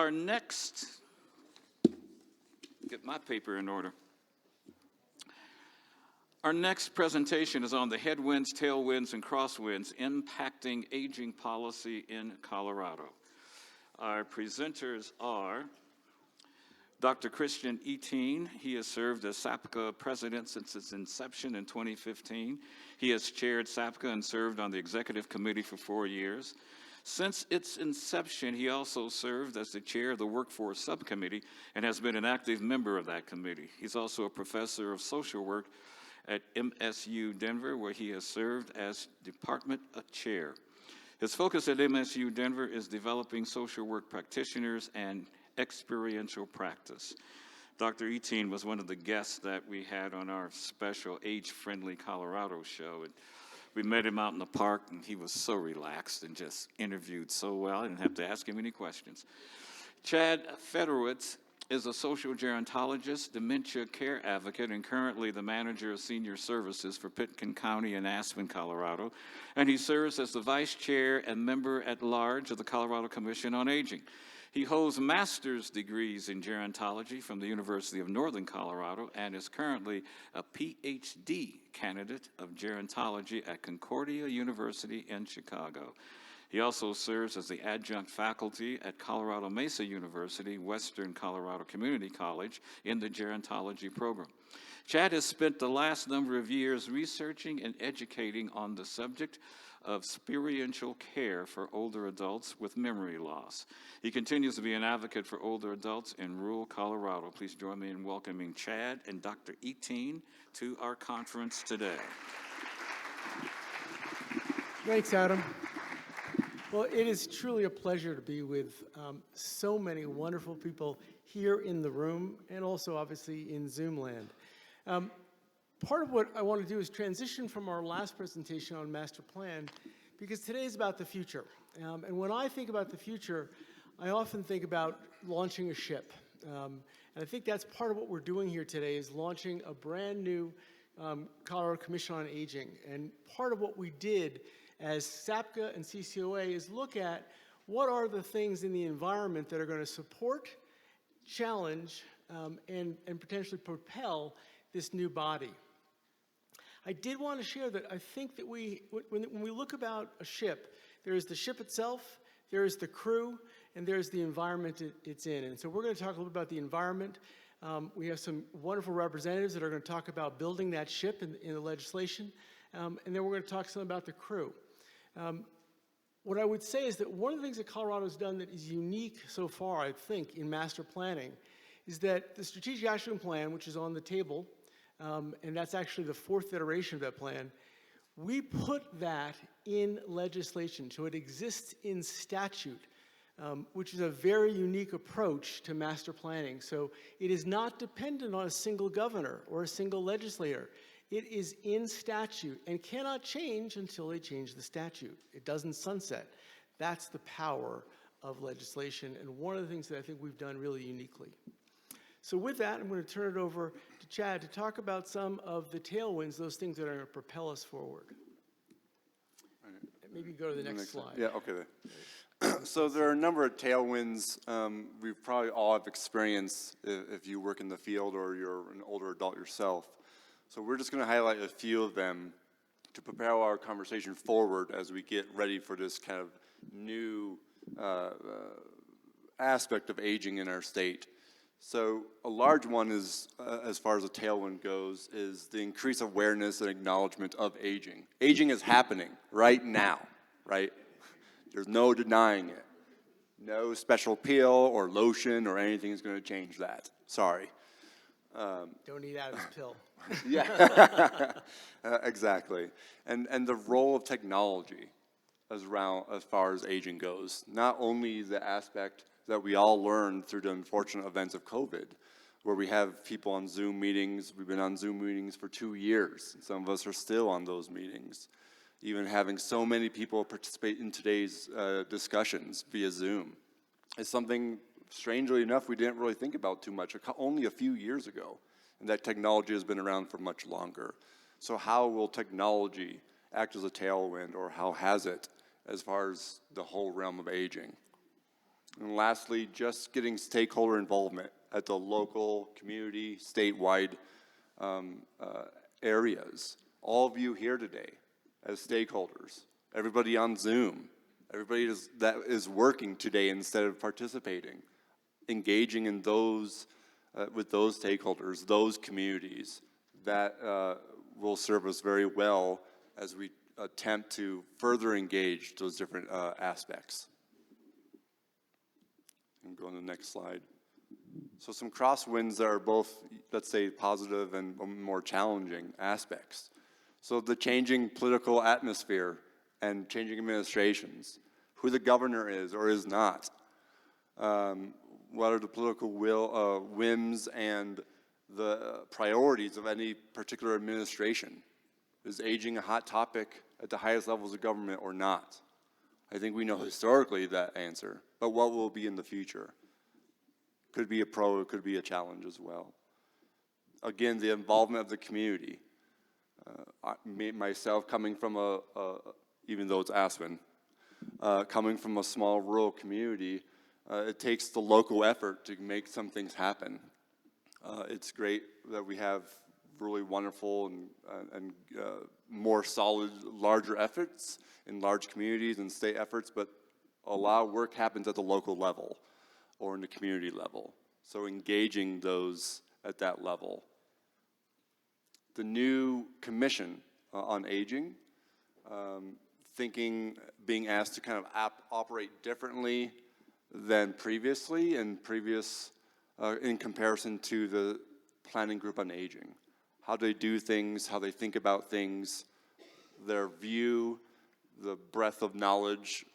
Our next, get my paper in order. Our next presentation is on the Headwinds, Tailwinds, and Crosswinds impacting aging policy in Colorado. Our presenters are Dr. Christian Eteen. He has served as SAPCA president since its inception in 2015. He has chaired SAPCA and served on the executive committee for 4 years. Since its inception, he also served as the chair of the Workforce Subcommittee and has been an active member of that committee. He's also a professor of social work at MSU Denver, where he has served as department chair. His focus at MSU Denver is developing social work practitioners and experiential practice. Dr. Eteen was one of the guests that we had on our special Age-Friendly Colorado show. And we met him out in the park, and he was so relaxed and just interviewed so well. I didn't have to ask him any questions. Chad Federowitz is a social gerontologist, dementia care advocate, and currently the manager of senior services for Pitkin County in Aspen, Colorado. And he serves as the vice chair and member at large of the Colorado Commission on Aging. He holds master's degrees in gerontology from the University of Northern Colorado and is currently a PhD candidate of gerontology at Concordia University in Chicago. He also serves as the adjunct faculty at Colorado Mesa University, Western Colorado Community College in the gerontology program. Chad has spent the last number of years researching and educating on the subject of experiential care for older adults with memory loss. He continues to be an advocate for older adults in rural Colorado. Please join me in welcoming Chad and Dr. Eteen to our conference today. Thanks, Adam. Well, it is truly a pleasure to be with so many wonderful people here in the room and also obviously in Zoom land. Part of what I want to do is transition from our last presentation on master plan, because today is about the future. And when I think about the future, I often think about launching a ship. And I think that's part of what we're doing here today, is launching a brand new Colorado Commission on Aging. And part of what we did as SAPCA and CCOA is look at what are the things in the environment that are going to support, challenge, and potentially propel this new body. I did want to share that I think that when we look about a ship, there is the ship itself, there is the crew, and there's the environment it's in. And so we're going to talk a little bit about the environment. We have some wonderful representatives that are going to talk about building that ship in the legislation. And then we're going to talk some about the crew. What I would say is that one of the things that Colorado's done that is unique so far, I think, in master planning, is that the Strategic Action Plan, which is on the table, and that's actually the 4th iteration of that plan, we put that in legislation. So it exists in statute, which is a very unique approach to master planning. So it is not dependent on a single governor or a single legislator. It is in statute and cannot change until they change the statute. It doesn't sunset. That's the power of legislation, and one of the things that I think we've done really uniquely. So with that, I'm going to turn it over to Chad to talk about some of the tailwinds, those things that are going to propel us forward. Right. Maybe go to the next slide. Yeah, okay. So there are a number of tailwinds we probably all have experienced if you work in the field or you're an older adult yourself. So we're just going to highlight a few of them to prepare our conversation forward as we get ready for this kind of new aspect of aging in our state. So a large one is, as far as a tailwind goes, is the increased awareness and acknowledgement of aging. Aging is happening right now, right? There's no denying it. No special pill or lotion or anything is going to change that. Sorry. Don't eat out of this pill. Yeah, exactly. And the role of technology as far as aging goes. Not only the aspect that we all learned through the unfortunate events of COVID, where we have people on Zoom meetings. We've been on Zoom meetings for 2 years. Some of us are still on those meetings. Even having so many people participate in today's discussions via Zoom is something, strangely enough, we didn't really think about too much, only a few years ago. And that technology has been around for much longer. So how will technology act as a tailwind, or how has it, as far as the whole realm of aging? And lastly, just getting stakeholder involvement at the local, community, statewide areas. All of you here today as stakeholders, everybody on Zoom, everybody that is working today instead of participating, engaging in those, with those stakeholders, those communities, that will serve us very well as we attempt to further engage those different aspects. And go on to the next slide. So some crosswinds that are both, let's say, positive and more challenging aspects. So the changing political atmosphere and changing administrations, who the governor is or is not, what are the political whims and the priorities of any particular administration. Is aging a hot topic at the highest levels of government or not? I think we know historically that answer, but what will it be in the future? Could be a pro, it could be a challenge as well. Again, the involvement of the community. Myself coming from even though it's Aspen, coming from a small rural community, it takes the local effort to make some things happen. It's great that we have really wonderful and more solid, larger efforts in large communities and state efforts, but a lot of work happens at the local level or in the community level. So engaging those at that level. The new commission on aging, being asked to kind of operate differently than previously in comparison to the planning group on aging. How they do things, how they think about things, their view, the breadth of knowledge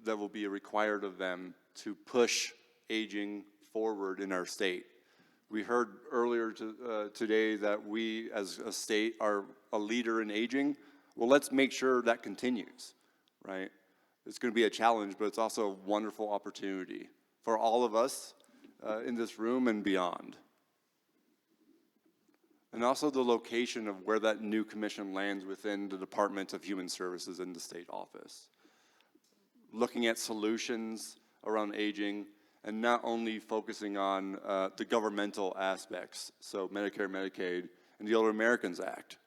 that will be required of them to push aging forward in our state. We heard earlier today that we as a state are a leader in aging. Well, let's make sure that continues, right? It's going to be a challenge, but it's also a wonderful opportunity for all of us in this room and beyond. And also the location of where that new commission lands within the Department of Human Services in the state office. Looking at solutions around aging and not only focusing on the governmental aspects, so Medicare, Medicaid, and the Older Americans Act.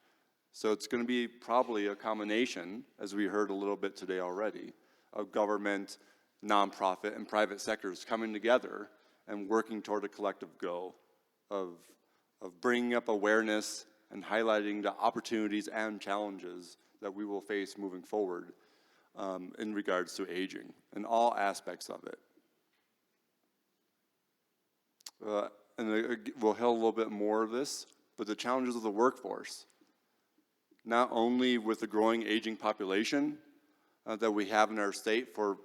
So it's going to be probably a combination, as we heard a little bit today already, of government, nonprofit, and private sectors coming together and working toward a collective goal of bringing up awareness and highlighting the opportunities and challenges that we will face moving forward in regards to aging and all aspects of it. And we'll hit a little bit more of this, but the challenges of the workforce, not only with the growing aging population that we have in our state for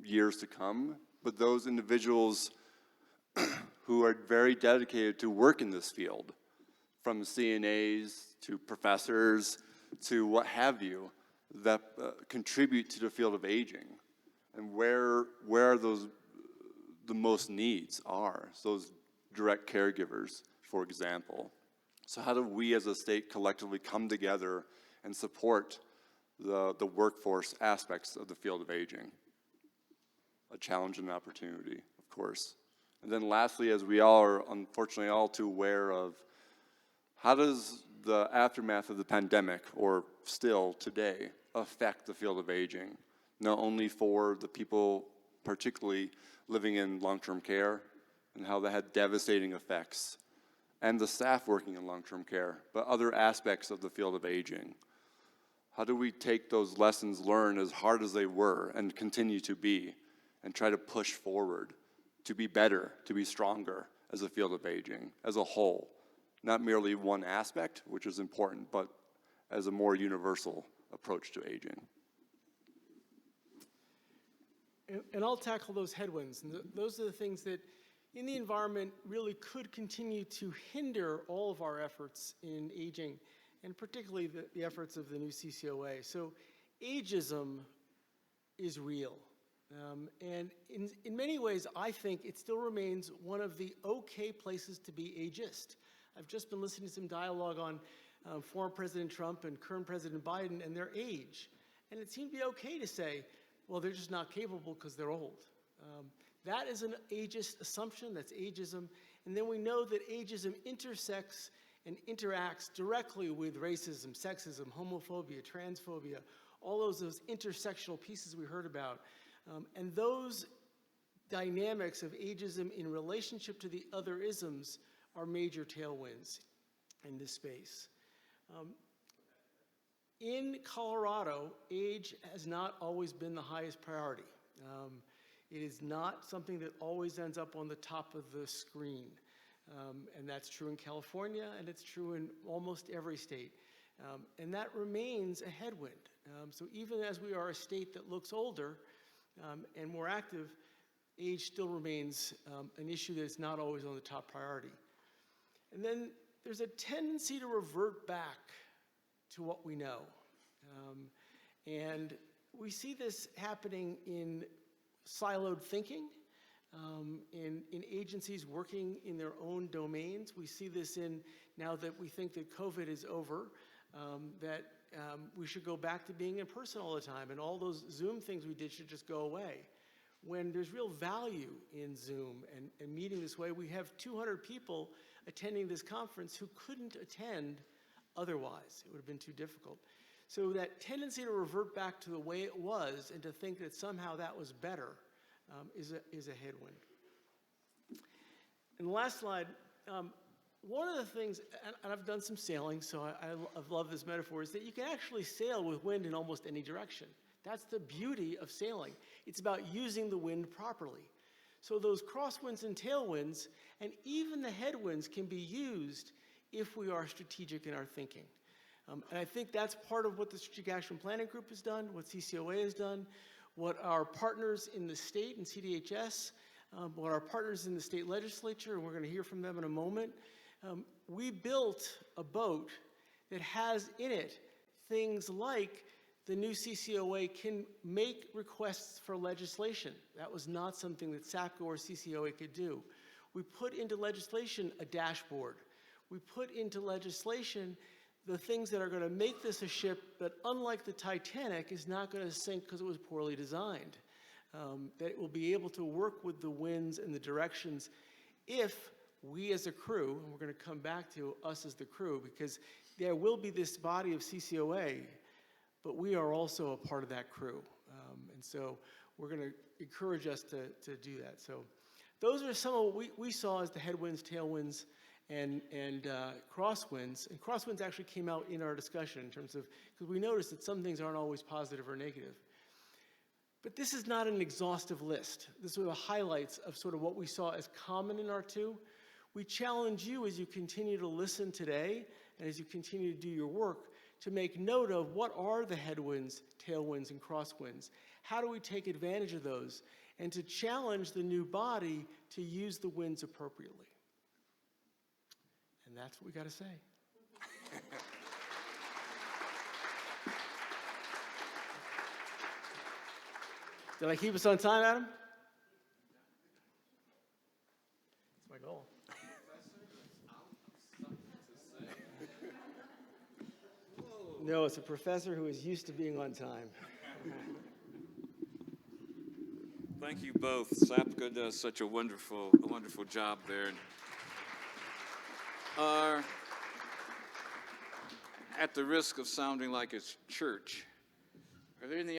years to come, but those individuals who are very dedicated to work in this field, from CNAs to professors to what have you, that contribute to the field of aging, and where those the most needs are, those direct caregivers, for example. So how do we as a state collectively come together and support the workforce aspects of the field of aging? A challenge and an opportunity, of course. And then lastly, as we all are unfortunately all too aware of, how does the aftermath of the pandemic, or still today, affect the field of aging? Not only for the people particularly living in long-term care and how that had devastating effects, and the staff working in long-term care, but other aspects of the field of aging. How do we take those lessons learned, as hard as they were and continue to be, and try to push forward to be better, to be stronger as a field of aging, as a whole? Not merely one aspect, which is important, but as a more universal approach to aging. And I'll tackle those headwinds. And those are the things that in the environment really could continue to hinder all of our efforts in aging, and particularly the efforts of the new CCOA. So ageism is real. And in many ways, I think it still remains one of the okay places to be ageist. I've just been listening to some dialogue on former President Trump and current President Biden and their age. And it seemed to be okay to say, well, they're just not capable because they're old. That is an ageist assumption, that's ageism. And then we know that ageism intersects and interacts directly with racism, sexism, homophobia, transphobia, all those intersectional pieces we heard about. And those dynamics of ageism in relationship to the other isms are major tailwinds in this space. In Colorado, age has not always been the highest priority. It is not something that always ends up on the top of the screen. And that's true in California, and it's true in almost every state. And that remains a headwind. So even as we are a state that looks older and more active, age still remains an issue that's not always on the top priority. And then there's a tendency to revert back to what we know. And we see this happening in siloed thinking, in agencies working in their own domains. We see this in, now that we think that COVID is over, that we should go back to being in person all the time, and all those Zoom things we did should just go away. When there's real value in Zoom and meeting this way, we have 200 people attending this conference who couldn't attend otherwise. It would have been too difficult. So that tendency to revert back to the way it was and to think that somehow that was better is a headwind. And the last slide, one of the things, and I've done some sailing, so I love this metaphor, is that you can actually sail with wind in almost any direction. That's the beauty of sailing. It's about using the wind properly. So those crosswinds and tailwinds, and even the headwinds, can be used if we are strategic in our thinking. And I think that's part of what the Strategic Action Planning Group has done, what CCOA has done, what our partners in the state and CDHS, what our partners in the state legislature, and we're going to hear from them in a moment. We built a boat that has in it things like the new CCOA can make requests for legislation. That was not something that SAPCO or CCOA could do. We put into legislation a dashboard. We put into legislation the things that are going to make this a ship that, unlike the Titanic, is not going to sink because it was poorly designed. That it will be able to work with the winds and the directions if we as a crew, and we're going to come back to us as the crew, because there will be this body of CCOA, but we are also a part of that crew. And so we're going to encourage us to do that. So those are some of what we saw as the headwinds, tailwinds, and crosswinds. And crosswinds actually came out in our discussion in terms of, because we noticed that some things aren't always positive or negative. But this is not an exhaustive list. This are the highlights of sort of what we saw as common in R2. We challenge you as you continue to listen today and as you continue to do your work to make note of what are the headwinds, tailwinds, and crosswinds. How do we take advantage of those? And to challenge the new body to use the winds appropriately. And that's what we got to say. Did I keep us on time, Adam? That's my goal. No, it's a professor who is used to being on time. Thank you both. SAPCO does such a wonderful job there. At the risk of sounding like it's church, are there any